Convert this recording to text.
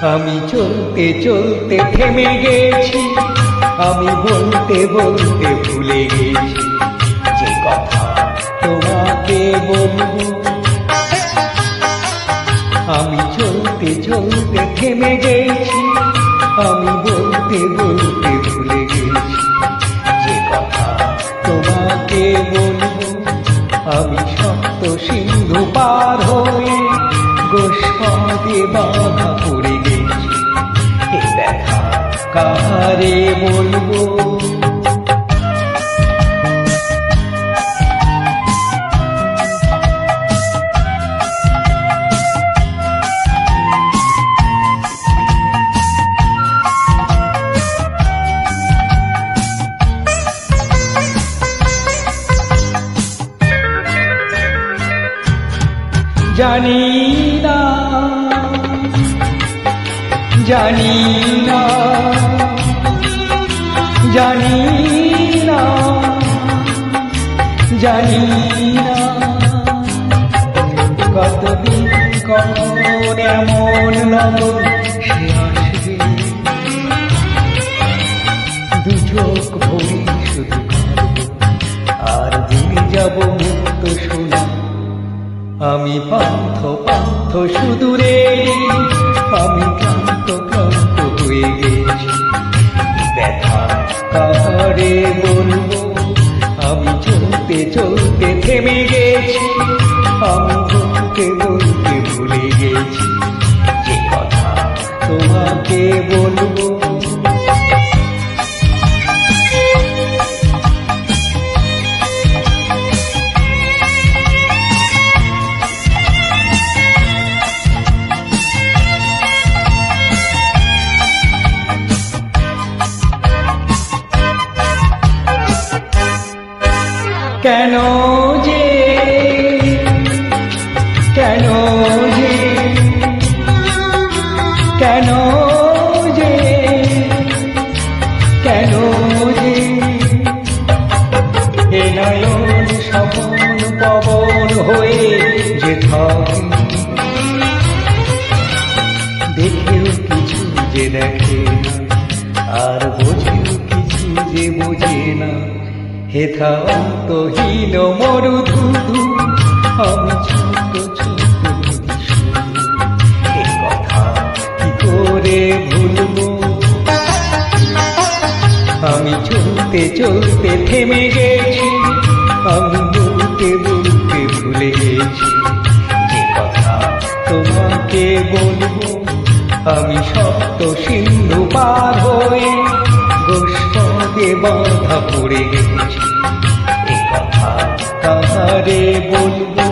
আমি চলতে চলতে থেমে গেছি, আমি বলতে বলতে ভুলে গেছি যে কথা তোমাকে বলবো। আমি চলতে চলতে থেমে গেছি, আমি বলতে বলতে ভুলে গেছি যে কথা তোমাকে বলবো। আমি সপ্ত সিন্ধু পার হয়ে গোষ্পদে বাধা পড়ে গেছি, এ ব্যথা কারে বলবো। জানি না, জানি না, জানি না, জানি না, কতদিন কখন এমন লগন সে আসবে, দু চোখ ভরে শুধু কাঁদবো আর ভুলে যাব মুক্ত সোনা। আমি পান্থ পান্থ সুদূরে, আমি ক্লান্ত ক্লান্ত হয়ে গেছি, ব্যথা কারে বলবো। আমি চলতে চলতে থেমে গেছি, আমি বলতে বলতে ভুলে গেছি যে কথা তোমাকে বলবো। কেন যে, কেন যে, কেন যে, কেন যে, এ নয়ন স্বপন পবন হয়ে যে থাকে, দেখেও কিছু যে দেখে না, আর বোঝেও কিছু যে বোঝে না। হেথা অন্তহীন মরুধুধু, আমি ছোট ছোট এ কথা কি করে ভুলবো। আমি চলতে চলতে থেমে গেছি, আমি বলতে বলতে ভুলে গেছি যে কথা তোমাকে বলবো। আমি সপ্ত সিন্ধু পার হয়ে গোষ্পদে বাধা পড়ে গেছি, এ কথা কারে বলবো।